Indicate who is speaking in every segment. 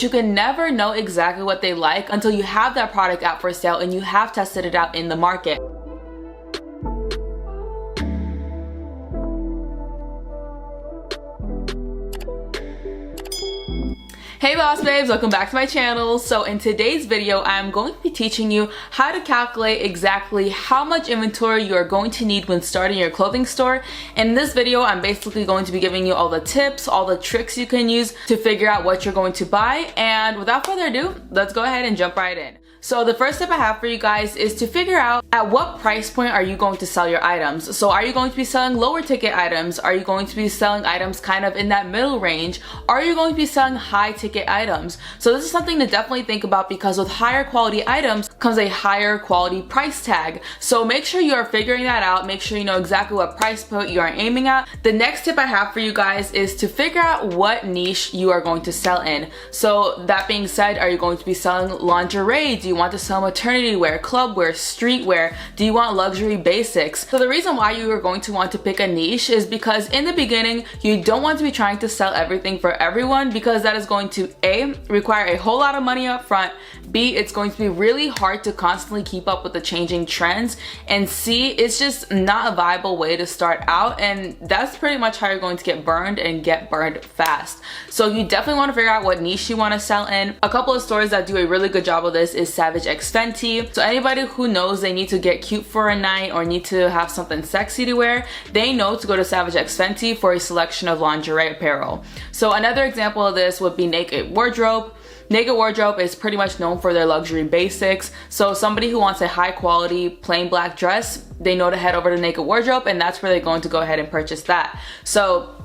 Speaker 1: You can never know exactly what they like until you have that product out for sale and you have tested it out in the market. Hey boss babes, welcome back to my channel. So in today's video, I'm going to be teaching you how to calculate exactly how much inventory you are going to need when starting your clothing store. In this video, I'm basically going to be giving you all the tips, all the tricks you can use to figure out what you're going to buy. And without further ado, let's go ahead and jump right in. So the first tip I have for you guys is to figure out at what price point are you going to sell your items. So are you going to be selling lower ticket items? Are you going to be selling items kind of in that middle range? Are you going to be selling high ticket items? So this is something to definitely think about, because with higher quality items comes a higher quality price tag. So make sure you are figuring that out. Make sure you know exactly what price point you are aiming at. The next tip I have for you guys is to figure out what niche you are going to sell in. So that being said, are you going to be selling lingerie? Do you want to sell maternity wear, club wear, street wear? Do you want luxury basics? So the reason why you are going to want to pick a niche is because in the beginning, you don't want to be trying to sell everything for everyone, because that is going to A, require a whole lot of money up front, B, it's going to be really hard to constantly keep up with the changing trends, and C, it's just not a viable way to start out, and that's pretty much how you're going to get burned and get burned fast. So you definitely want to figure out what niche you want to sell in. A couple of stores that do a really good job of this is Savage X Fenty. So anybody who knows they need to get cute for a night or need to have something sexy to wear, they know to go to Savage X Fenty for a selection of lingerie apparel. So another example of this would be Naked Wardrobe. Naked Wardrobe is pretty much known for their luxury basics. So somebody who wants a high quality plain black dress, they know to head over to Naked Wardrobe, and that's where they're going to go ahead and purchase that. So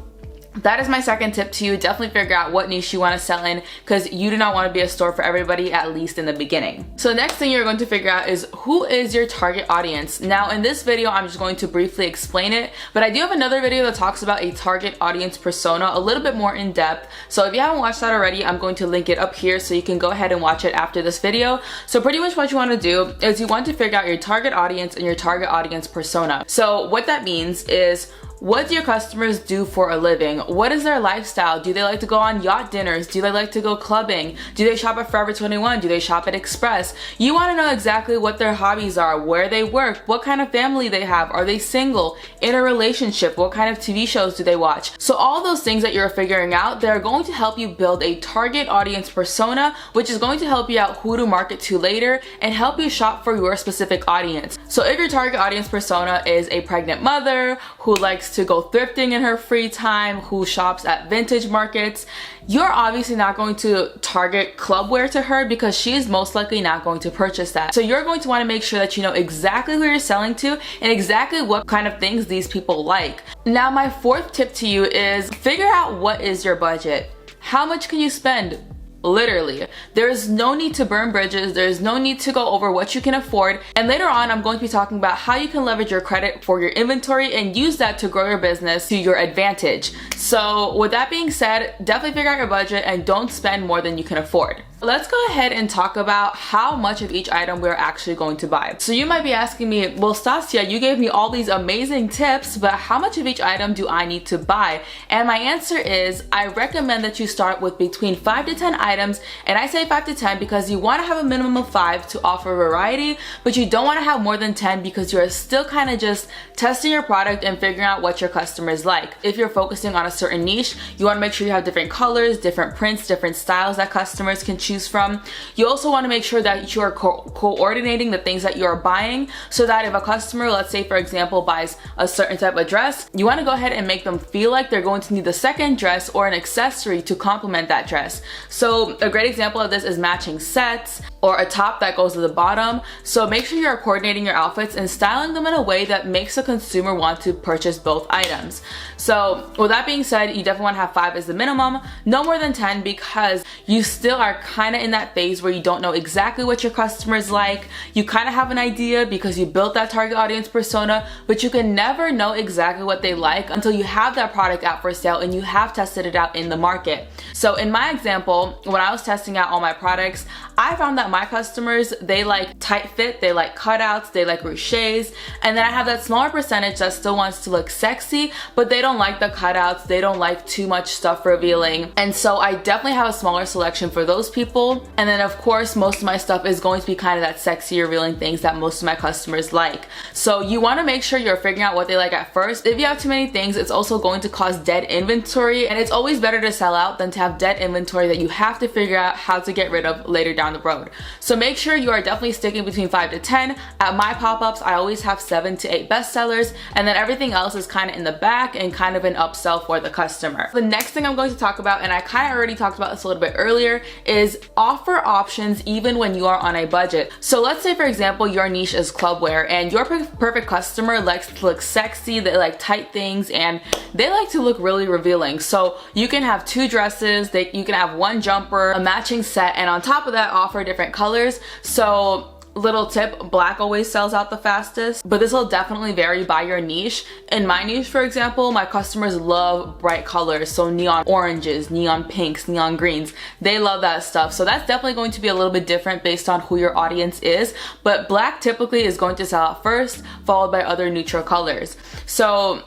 Speaker 1: that is my second tip to you. Definitely figure out what niche you want to sell in, because you do not want to be a store for everybody, at least in the beginning. So the next thing you're going to figure out is who is your target audience. Now in this video, I'm just going to briefly explain it, but I do have another video that talks about a target audience persona a little bit more in depth. So if you haven't watched that already, I'm going to link it up here so you can go ahead and watch it after this video. So pretty much what you want to do is you want to figure out your target audience and your target audience persona. So what that means is, what do your customers do for a living? What is their lifestyle? Do they like to go on yacht dinners? Do they like to go clubbing? Do they shop at Forever 21? Do they shop at Express? You want to know exactly what their hobbies are, where they work, what kind of family they have, are they single, in a relationship, what kind of TV shows do they watch? So all those things that you're figuring out, they're going to help you build a target audience persona, which is going to help you out who to market to later and help you shop for your specific audience. So if your target audience persona is a pregnant mother who likes to go thrifting in her free time, who shops at vintage markets, you're obviously not going to target club wear to her, because she's most likely not going to purchase that. So you're going to want to make sure that you know exactly who you're selling to and exactly what kind of things these people like. Now my fourth tip to you is figure out what is your budget. How much can you spend? Literally, there is no need to burn bridges. There is no need to go over what you can afford. And later on, I'm going to be talking about how you can leverage your credit for your inventory and use that to grow your business to your advantage. So with that being said, definitely figure out your budget and don't spend more than you can afford. Let's go ahead and talk about how much of each item we're actually going to buy. So you might be asking me, well, Stassia, you gave me all these amazing tips, but how much of each item do I need to buy? And my answer is, I recommend that you start with between 5 to 10 items. And I say 5 to 10 because you want to have a minimum of 5 to offer variety, but you don't want to have more than 10 because you're still kind of just testing your product and figuring out what your customers like. If you're focusing on a certain niche, you want to make sure you have different colors, different prints, different styles that customers can choose from. You also want to make sure that you are coordinating the things that you are buying, so that if a customer, let's say for example, buys a certain type of dress, you want to go ahead and make them feel like they're going to need the second dress or an accessory to complement that dress. So a great example of this is matching sets or a top that goes to the bottom. So make sure you're coordinating your outfits and styling them in a way that makes a consumer want to purchase both items. So with that being said, you definitely want to have 5 as the minimum, no more than 10, because you still are kind of in that phase where you don't know exactly what your customers like. You kind of have an idea because you built that target audience persona, but you can never know exactly what they like until you have that product out for sale and you have tested it out in the market. So in my example, when I was testing out all my products, I found that my customers, they like tight fit, they like cutouts, they like ruches, and then I have that smaller percentage that still wants to look sexy, but they don't like the cutouts, they don't like too much stuff revealing, and so I definitely have a smaller selection for those people. And then of course most of my stuff is going to be kind of that sexy revealing things that most of my customers like. So you want to make sure you're figuring out what they like at first. If you have too many things, it's also going to cause dead inventory, and it's always better to sell out than to have dead inventory that you have to figure out how to get rid of later down the road. So make sure you are definitely sticking between 5 to 10. At my pop-ups, I always have 7 to 8 bestsellers, and then everything else is kind of in the back and kind of an upsell for the customer. The next thing I'm going to talk about, and I kind of already talked about this a little bit earlier, is offer options even when you are on a budget. So let's say for example your niche is clubwear and your perfect customer likes to look sexy, they like tight things, and they like to look really revealing. So you can have 2 dresses, you can have 1 jumper, a matching set, and on top of that offer different colors. So little tip, black always sells out the fastest, but this will definitely vary by your niche. In my niche, for example, my customers love bright colors, so neon oranges, neon pinks, neon greens. They love that stuff. So that's definitely going to be a little bit different based on who your audience is, but black typically is going to sell out first, followed by other neutral colors. So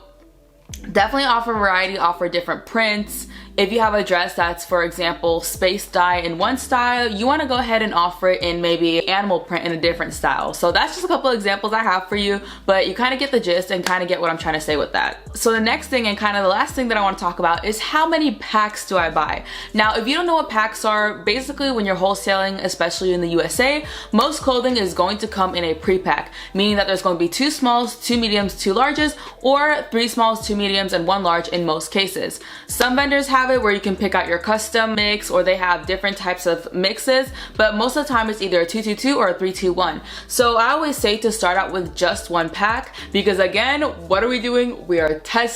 Speaker 1: definitely offer variety, offer different prints. If you have a dress that's, for example, space dye in one style, you want to go ahead and offer it in maybe animal print in a different style. So that's just a couple examples I have for you, but you kind of get the gist and kind of get what I'm trying to say with that. So the next thing and kind of the last thing that I want to talk about is how many packs do I buy? Now, if you don't know what packs are, basically when you're wholesaling, especially in the USA, most clothing is going to come in a pre-pack, meaning that there's going to be 2 smalls, 2 mediums, 2 larges, or 3 smalls, 2 mediums, and 1 large in most cases. Some vendors have it where you can pick out your custom mix, or they have different types of mixes, but most of the time it's either a 222 or a 321. So I always say to start out with just 1 pack, because again, what are we doing? We are testing.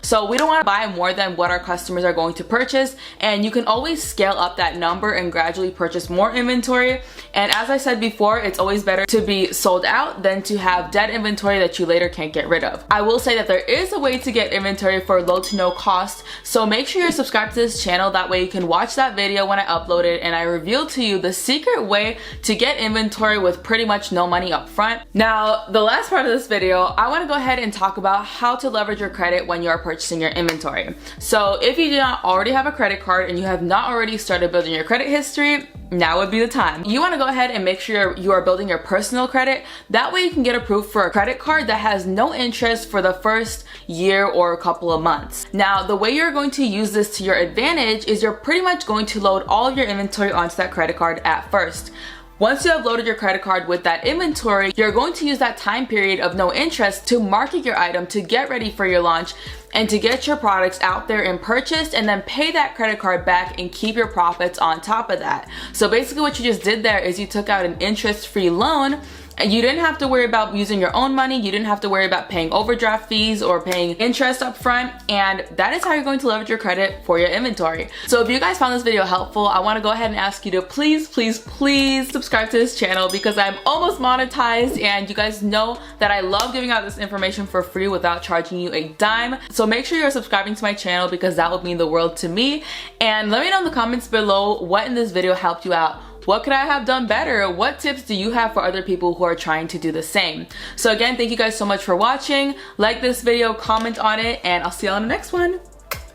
Speaker 1: So we don't want to buy more than what our customers are going to purchase, and you can always scale up that number and gradually purchase more inventory. And as I said before, it's always better to be sold out than to have dead inventory that you later can't get rid of. I will say that there is a way to get inventory for low to no cost, so make sure you're subscribed to this channel. That way you can watch that video when I upload it and I reveal to you the secret way to get inventory with pretty much no money up front. Now, the last part of this video, I want to go ahead and talk about how to leverage your credit when you are purchasing your inventory. So if you do not already have a credit card and you have not already started building your credit history, now would be the time. You want to go ahead and make sure you are building your personal credit. That way you can get approved for a credit card that has no interest for the first year or a couple of months. Now, the way you're going to use this to your advantage is you're pretty much going to load all of your inventory onto that credit card at first. Once you have loaded your credit card with that inventory, you're going to use that time period of no interest to market your item, to get ready for your launch, and to get your products out there and purchased, and then pay that credit card back and keep your profits on top of that. So basically what you just did there is you took out an interest-free loan, and you didn't have to worry about using your own money, you didn't have to worry about paying overdraft fees or paying interest up front, and that is how you're going to leverage your credit for your inventory. So if you guys found this video helpful, I want to go ahead and ask you to please subscribe to this channel, because I'm almost monetized and you guys know that I love giving out this information for free without charging you a dime. So make sure you're subscribing to my channel, because that would mean the world to me. And let me know in the comments below what in this video helped you out. What could I have done better? What tips do you have for other people who are trying to do the same? So again, thank you guys so much for watching. Like this video, comment on it, and I'll see you on the next one.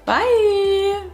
Speaker 1: Bye!